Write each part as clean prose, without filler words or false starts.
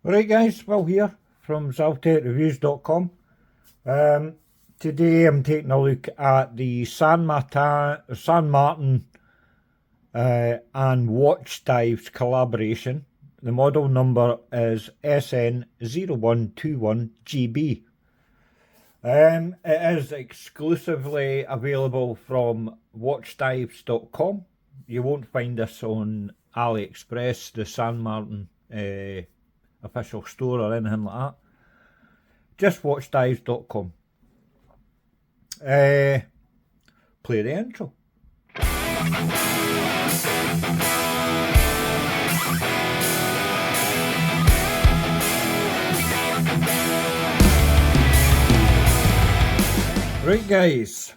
Right guys, Will here from ZaltekReviews.com. Today I'm taking a look at the San Martin and Watchdives collaboration. The model number is SN0121GB. It is exclusively available from Watchdives.com. You won't find this on AliExpress, the San Martin official store or anything like that. Just watchdives.com. Play the intro. Right guys,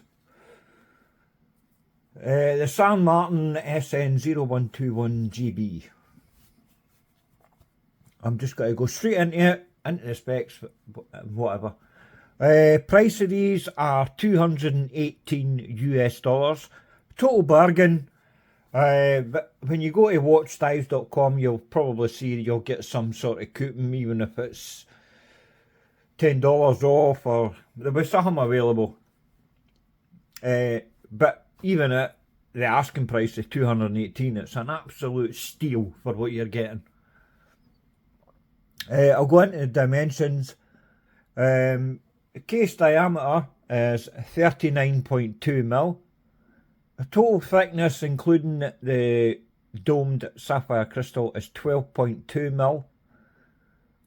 the San Martin SN0121GB. I'm just going to go straight into it, into the specs, whatever. Price of these are $218 US. Total bargain. But when you go to watchdives.com, you'll probably see you'll get some sort of coupon, even if it's $10 off, or there'll be something available. But even at the asking price of $218, it's an absolute steal for what you're getting. I'll go into the dimensions. The case diameter is 39.2mm. The total thickness, including the domed sapphire crystal, is 12.2mm.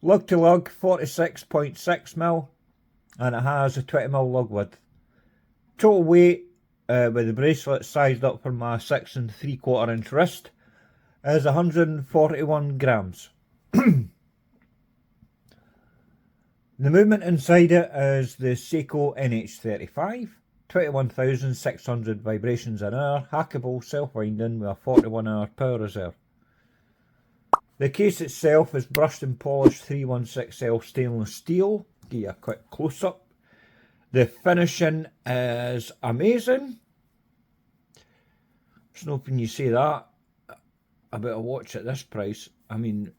Lug to lug, 46.6mm, and it has a 20mm lug width. Total weight, with the bracelet sized up for my 6 3/4 inch wrist, is 141 grams. The movement inside it is the Seiko NH35, 21,600 vibrations an hour, hackable, self-winding with a 41-hour power reserve. The case itself is brushed and polished 316L stainless steel. Give you a quick close-up. The finishing is amazing. Just hoping you say that about a watch at this price. I mean,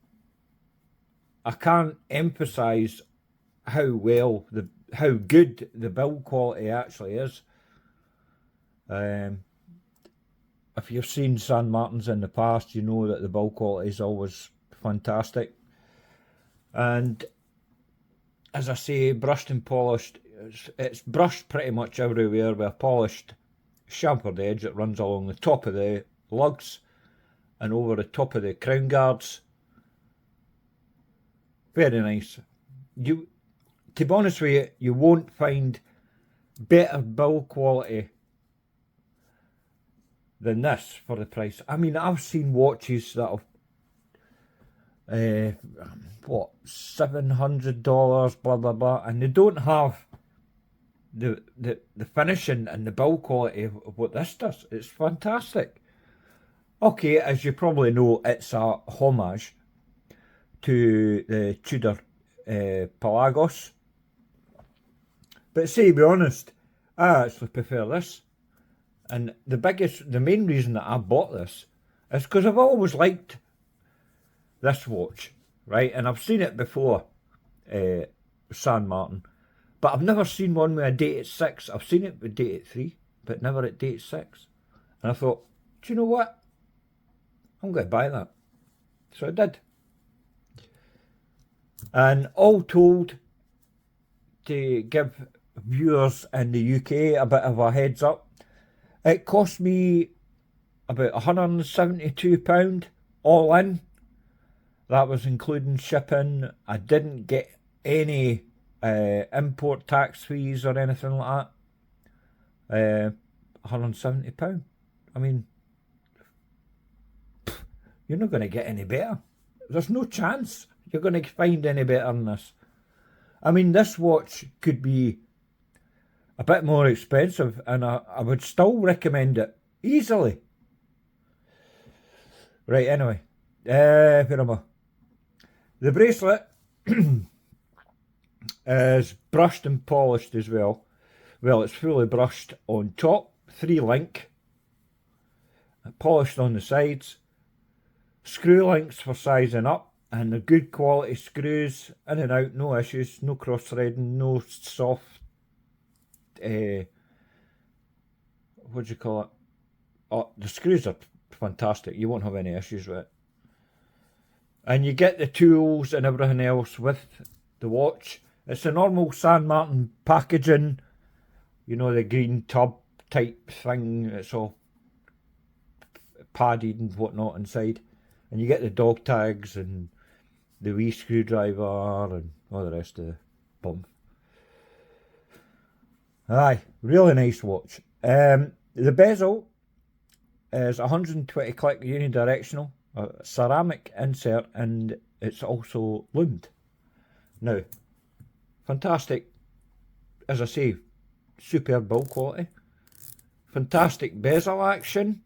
I can't emphasise how good the build quality actually is. If you've seen San Martins in the past, you know that the build quality is always fantastic. And as I say, brushed and polished. It's brushed pretty much everywhere with a polished chamfered edge that runs along the top of the lugs and over the top of the crown guards. Very nice. To be honest with you, you won't find better build quality than this for the price. I mean, I've seen watches that have, what, $700, blah, blah, blah, and they don't have the finishing and the build quality of what this does. It's fantastic. Okay, as you probably know, it's a homage to the Tudor Pelagos. But say, to be honest, I actually prefer this. And the main reason that I bought this is because I've always liked this watch, right? And I've seen it before, San Martin. But I've never seen one with a date at 6. I've seen it with date at 3, but never at date 6. And I thought, do you know what? I'm going to buy that. So I did. And all told, to give viewers in the UK a bit of a heads up, it cost me about £172 all in. That was including shipping. I didn't get any import tax fees or anything like that. £170. I mean, you're not going to get any better. There's no chance you're going to find any better than this. I mean, this watch could be a bit more expensive, and I would still recommend it easily. Right, anyway, where am I? The bracelet is brushed and polished as well. Well, it's fully brushed on top, 3 link, polished on the sides, screw links for sizing up, and they're good quality screws, in and out, no issues, no cross threading, no soft, what do you call it? Oh, the screws are fantastic, you won't have any issues with it. And you get the tools and everything else with the watch. It's the normal San Martin packaging, you know, the green tub type thing, it's all padded and whatnot inside. And you get the dog tags and the wee screwdriver and all the rest of the bum. Aye, really nice watch. The bezel is 120 click unidirectional, a ceramic insert, and it's also loomed. Now, fantastic, as I say, superb build quality, fantastic bezel action,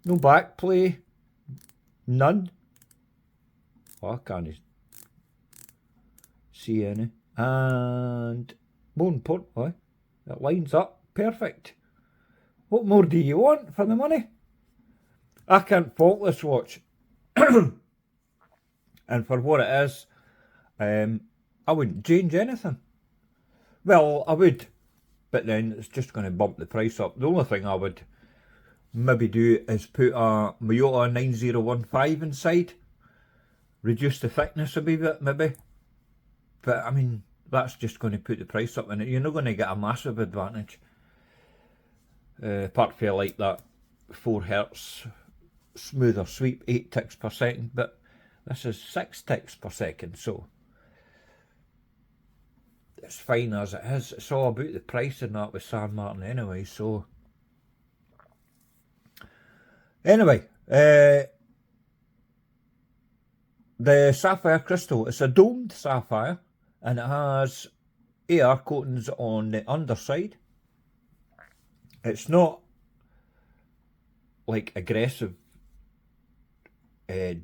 no back play, none. Oh, I can't see any. And more importantly, it lines up perfect. What more do you want for the money? I can't fault this watch. And for what it is, I wouldn't change anything. Well, I would, but then it's just going to bump the price up. The only thing I would maybe do is put a Miyota 9015 inside. Reduce the thickness a wee bit, maybe. But, I mean, that's just going to put the price up, and you're not going to get a massive advantage. Apart from like that 4 Hz smoother sweep, 8 ticks per second, but this is 6 ticks per second, so it's fine as it is. It's all about the price and that with San Martin anyway, so. Anyway, the sapphire crystal, it's a domed sapphire, and it has AR coatings on the underside. It's not like aggressive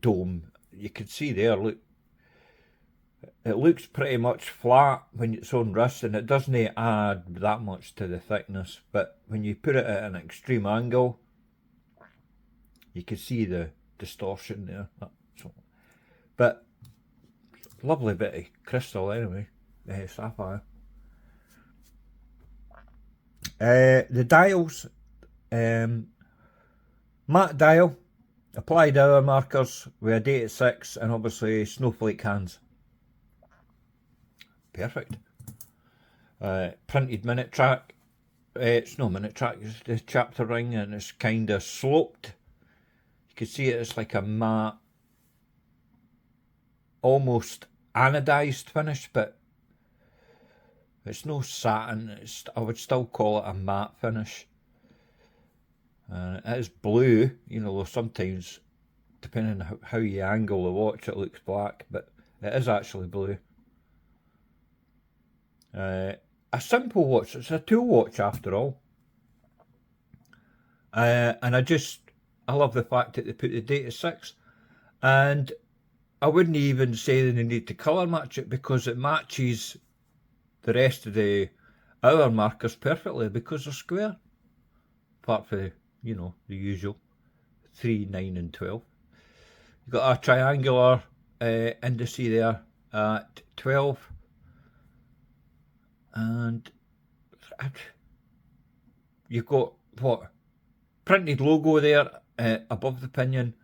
dome. You can see there, look, it looks pretty much flat when it's on wrist, and it doesn't add that much to the thickness, but when you put it at an extreme angle, you can see the distortion there. But lovely bit of crystal anyway, sapphire. The dials, matte dial, applied hour markers with a date at 6, and obviously snowflake hands. Perfect. Printed minute track. It's no minute track, it's the chapter ring, and it's kind of sloped. You can see it's like a matte, almost anodized finish, but it's no satin. I would still call it a matte finish. It is blue, you know, sometimes depending on how you angle the watch it looks black, but it is actually blue. A simple watch, it's a tool watch after all. And I love the fact that they put the date at 6, and I wouldn't even say that they need to colour match it, because it matches the rest of the hour markers perfectly, because they're square, apart from, you know, the usual 3, 9 and 12. You've got a triangular indice there at 12, and you've got what, printed logo there above the pinion,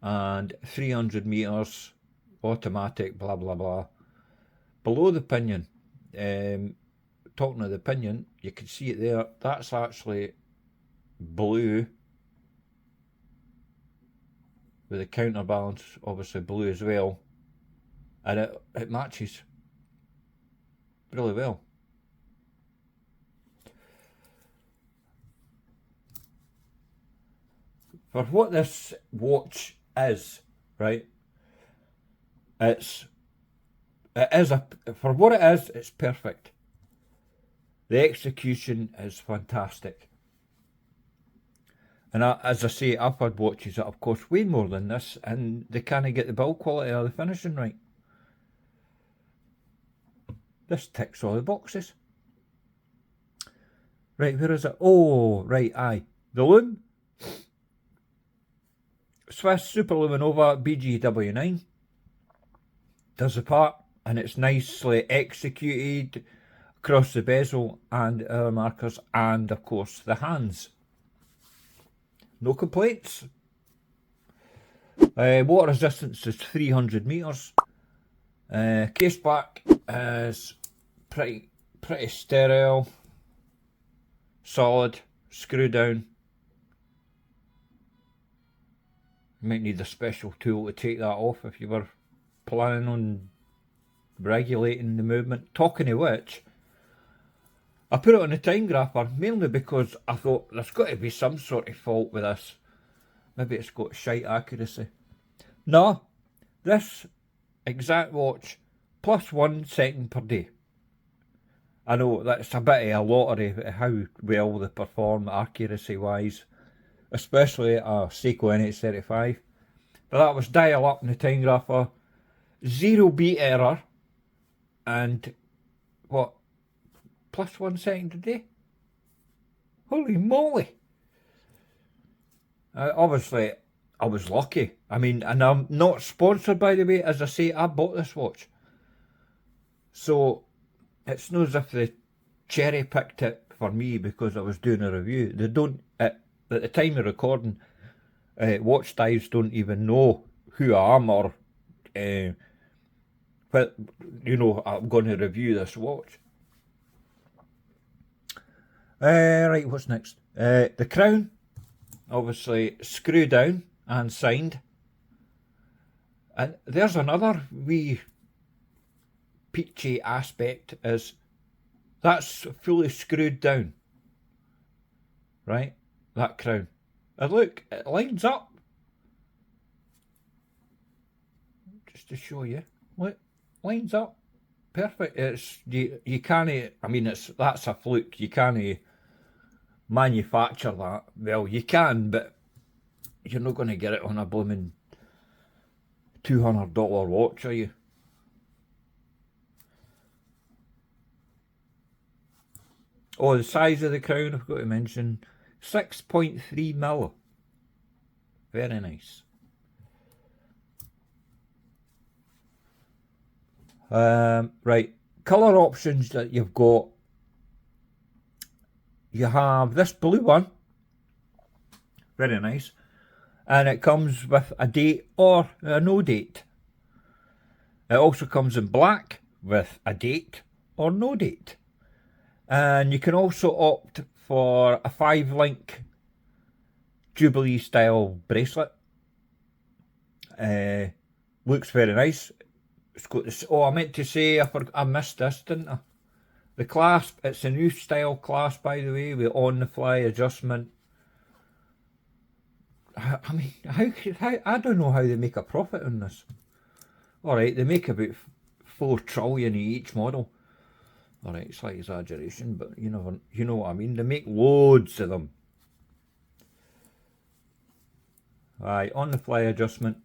and 300 meters automatic, blah blah blah. Below the pinion, talking of the pinion, you can see it there, that's actually blue with the counterbalance obviously blue as well, and it matches really well. For what this watch is, right, for what it is, it's perfect. The execution is fantastic. And as I say, I've had watches that of course way more than this, and they can't get the build quality or the finishing right. This ticks all the boxes. Right, where is it? Oh, right, aye. The loom. Swiss Super Luminova BGW9. does the part, and it's nicely executed across the bezel and hour markers, and of course the hands. No complaints. Water resistance is 300 meters. Case back is pretty sterile, solid, screw down. You might need a special tool to take that off if you were planning on regulating the movement. Talking of which, I put it on the time grapher mainly because I thought there's got to be some sort of fault with this. Maybe it's got shite accuracy. No, this exact watch plus 1 second per day. I know that's a bit of a lottery how well they perform accuracy wise, especially a Seiko NH35. But that was dial up in the time grapher, 0 beat error, and what, plus 1 second a day? Holy moly! Obviously, I was lucky. I mean, and I'm not sponsored, by the way. As I say, I bought this watch. So, it's not as if they cherry picked it for me because I was doing a review. They don't, at the time of recording, Watchdives don't even know who I am or, but, you know, I'm going to review this watch. Right, what's next? The crown, obviously screw down and signed. And there's another wee peachy aspect, is that's fully screwed down. Right? That crown. And look, it lines up. Just to show you. Look, lines up. Perfect. It's you can't, I mean, that's a fluke. You can't manufacture that. Well, you can, but you're not going to get it on a blooming $200 watch, are you? Oh, the size of the crown, I've got to mention, 6.3mm. Very nice. Right, colour options that you've got. You have this blue one, very nice, and it comes with a date or a no date. It also comes in black with a date or no date. And you can also opt for a 5-link Jubilee style bracelet. Looks very nice. It's got this, oh, I meant to say, I missed this, didn't I? The clasp, it's a new style clasp, by the way, with on-the-fly adjustment. I mean, how I don't know how they make a profit on this. Alright, they make about 4 trillion each model. Alright, slight exaggeration, but you know what I mean. They make loads of them. Aye, on-the-fly adjustment.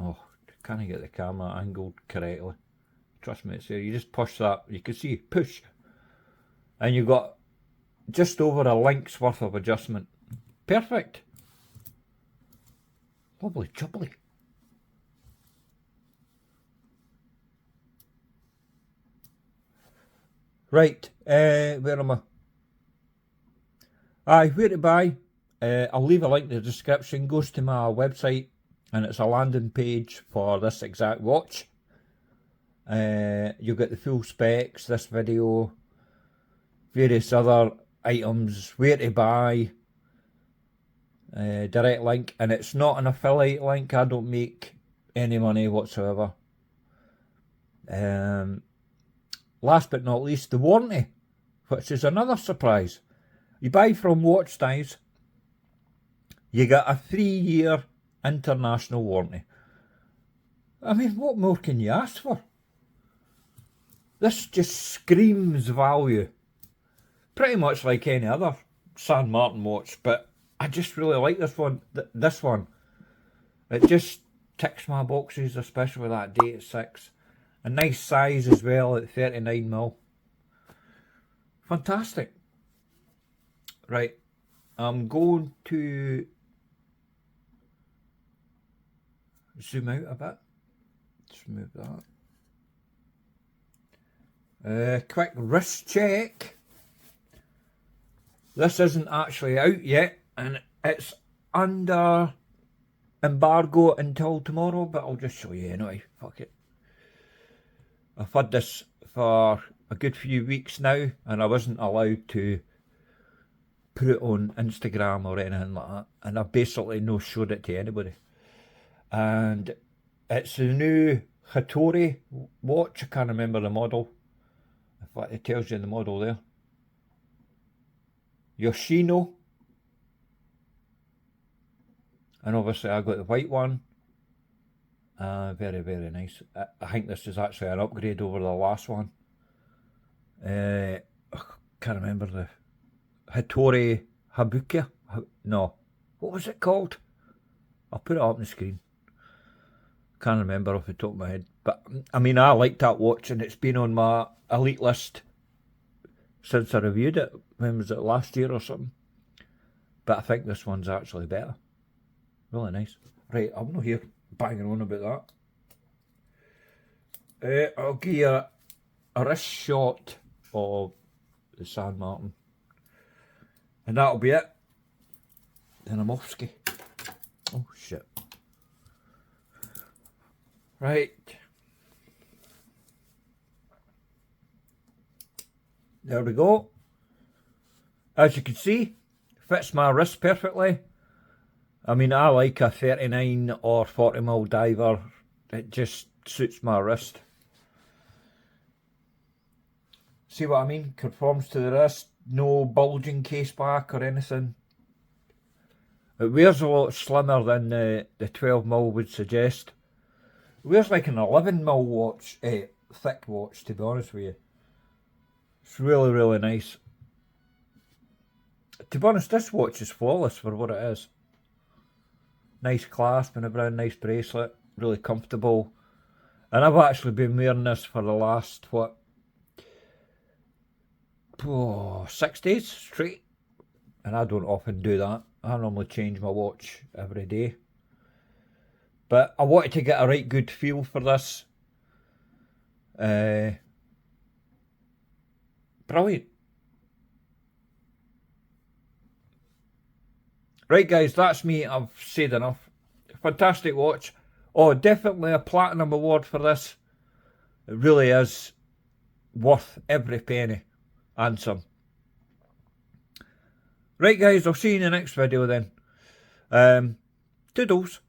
Oh, can I get the camera angled correctly? Trust me, it's there. You just push that. You can see, push. And you've got just over a link's worth of adjustment. Perfect. Lovely jubbly. Right, where am I? Aye, where to buy? I'll leave a link in the description. Goes to my website, and it's a landing page for this exact watch. You'll get the full specs, this video, various other items, where to buy, direct link, and it's not an affiliate link. I don't make any money whatsoever. Last but not least, the warranty, which is another surprise. You buy from Watchdives, you get a 3-year international warranty. I mean, what more can you ask for? This just screams value. Pretty much like any other San Martin watch, but I just really like this one. This one. It just ticks my boxes, especially with that date at 6. A nice size as well at 39mm. Fantastic. Right, I'm going to zoom out a bit. Just move that. Quick wrist check. This isn't actually out yet, and it's under embargo until tomorrow, but I'll just show you anyway. Fuck it. I've had this for a good few weeks now, and I wasn't allowed to put it on Instagram or anything like that, and I've basically no showed it to anybody. And it's the new Hattori watch. I can't remember the model. In fact, it tells you the model there. Yoshino. And obviously I got the white one. Very, very nice. I think this is actually an upgrade over the last one. I can't remember the Hattori Habuka. No, what was it called? I'll put it up on the screen. Can't remember off the top of my head. But I mean, I like that watch, and it's been on my elite list since I reviewed it. When was it, last year or something? But I think this one's actually better. Really nice. Right, I'm not here banging on about that. I'll give you a wrist shot of the San Martin. And that'll be it. Then I'm off ski. Oh shit. Right. There we go. As you can see, fits my wrist perfectly. I mean, I like a 39 or 40mm diver. It just suits my wrist. See what I mean? Conforms to the wrist. No bulging case back or anything. It wears a lot slimmer than the 12mm would suggest. It wears like an 11mm watch, thick watch, to be honest with you. It's really, really nice. To be honest, this watch is flawless for what it is. Nice clasp and everything, nice bracelet, really comfortable. And I've actually been wearing this for the last, 6 days straight. And I don't often do that. I normally change my watch every day. But I wanted to get a right good feel for this. Brilliant. Right guys, that's me. I've said enough. Fantastic watch. Oh, definitely a platinum award for this. It really is worth every penny and some. Right guys, I'll see you in the next video then. Toodles.